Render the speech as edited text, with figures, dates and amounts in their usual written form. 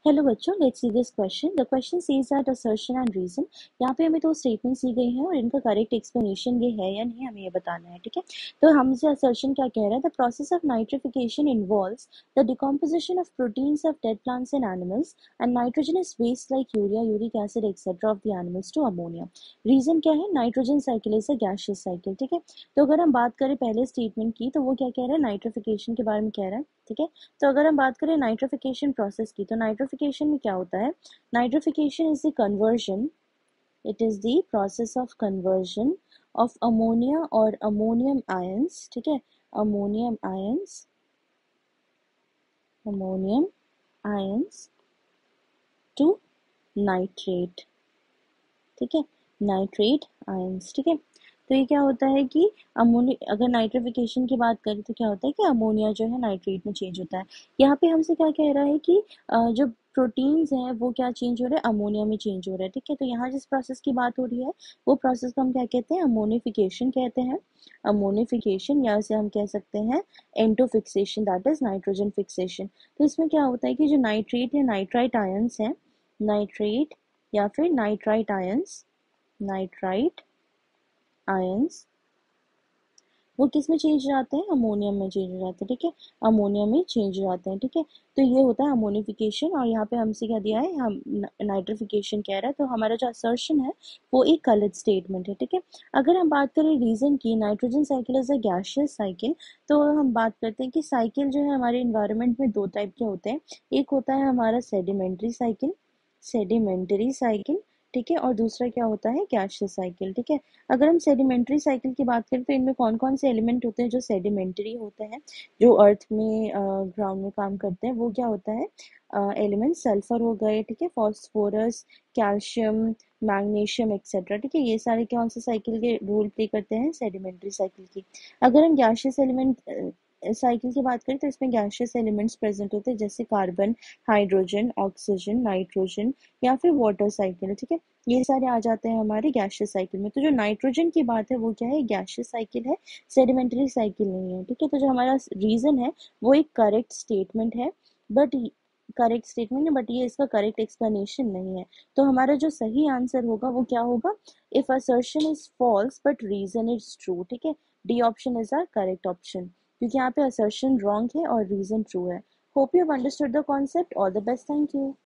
Hello बच्चों, let's see this question. The question says that assertion and reason. यहाँ पे हमें दो स्टेटमेंट्स दी गई हैं और इनका करेक्ट एक्सप्लेनेशन ये है या नहीं हमें ये बताना है, ठीक है। तो हमसे असर्शन क्या कह रहा है? The process of nitrification involves the decomposition of proteins of dead plants and animals and nitrogenous waste like urea, uric acid etcetera of the animals to ammonia. Reason क्या है? Nitrogen cycle is a gaseous cycle, ठीक है। तो अगर हम बात करें पहले स्टेटमेंट की, तो वो क्या कह रहा है? नाइट्रिफिकेशन के बारे में कह रहा है, ठीक है। तो अगर हम बात करें नाइट्रिफिकेशन प्रोसेस की, तो नाइट्रिफिकेशन में क्या होता है? Nitrification is the conversion, it is the process of conversion of ammonia और अमोनियम आयंस, ठीक है। Ammonium ions, ammonium ions to nitrate, ठीक है। नाइट्रेट आयंस, ठीक है। तो ये क्या होता है कि अमोनिया, अगर नाइट्रिफिकेशन की बात करें तो क्या होता है कि अमोनिया जो है नाइट्रेट में चेंज होता है। यहाँ पे हमसे क्या कह रहा है कि जो प्रोटीन्स हैं वो क्या चेंज हो रहे हैं? अमोनिया में चेंज हो रहा है, ठीक है। तो यहाँ जिस प्रोसेस की बात हो रही है वो प्रोसेस को हम क्या कहते हैं? अमोनिफिकेशन कहते हैं। अमोनिफिकेशन, या इसे हम कह सकते हैं एंटोफिक्सेशन, दैट इज नाइट्रोजन फिक्सेशन। तो इसमें क्या होता है कि जो नाइट्रेट या नाइट्राइट आयंस हैं, नाइट्रेट या फिर नाइट्राइट आयंस, नाइट्राइट आयंस वो किस में चेंज हो जाते हैं? अमोनियम में चेंज हो जाते हैं, ठीक है। अमोनिया में चेंज हो जाते हैं, ठीक है। तो ये होता है अमोनिफिकेशन। और यहाँ पे हमसे क्या दिया है? हम नाइट्रिफिकेशन कह रहा है। तो हमारा जो असर्शन है वो एक गलत स्टेटमेंट है, ठीक है। अगर हम बात करें रीजन की, nitrogen cycle is a gaseous cycle, तो हम बात करते हैं कि साइकिल जो है हमारे इन्वायरमेंट में दो टाइप के होते हैं। एक होता है हमारा सेडिमेंट्री साइकिल, सेडिमेंटरी साइकिल, ठीक है। और दूसरा क्या होता है? गैसियस साइकिल, ठीक है। अगर हम सेडिमेंट्री साइकिल की बात करें तो इनमें कौन कौन से एलिमेंट होते हैं जो सेडिमेंट्री होते हैं, जो अर्थ में ग्राउंड में काम करते हैं? वो क्या होता है? एलिमेंट सल्फर हो गए, ठीक है, फास्फोरस, कैल्शियम, मैग्नीशियम एक्सेट्रा, ठीक है। ये सारे कौन से साइकिल के रोल प्ले करते हैं? सेडिमेंट्री साइकिल की। अगर हम गैसियस एलिमेंट साइकिल की बात करें तो इसमें गैसियस एलिमेंट्स प्रेजेंट होते हैं, जैसे कार्बन, हाइड्रोजन, ऑक्सीजन, नाइट्रोजन या फिर वाटर साइकिल, ठीक है। ये सारे आ जाते हैं हमारे गैसियस साइकिल में। तो जो नाइट्रोजन की बात है वो क्या है? गैसियस साइकिल है, सेडिमेंटरी साइकिल नहीं है, ठीक है। तो जो हमारा रीजन है वो एक करेक्ट स्टेटमेंट है, बट करेक्ट स्टेटमेंट है, बट ये इसका करेक्ट एक्सप्लेनेशन नहीं है। तो हमारा जो सही आंसर होगा वो क्या होगा? If assertion is false but reason is true, ठीक है। D option is our correct option, क्योंकि यहाँ पे असर्शन रॉन्ग है और रीजन ट्रू है। Hope you have understood the concept. All the best, thank you.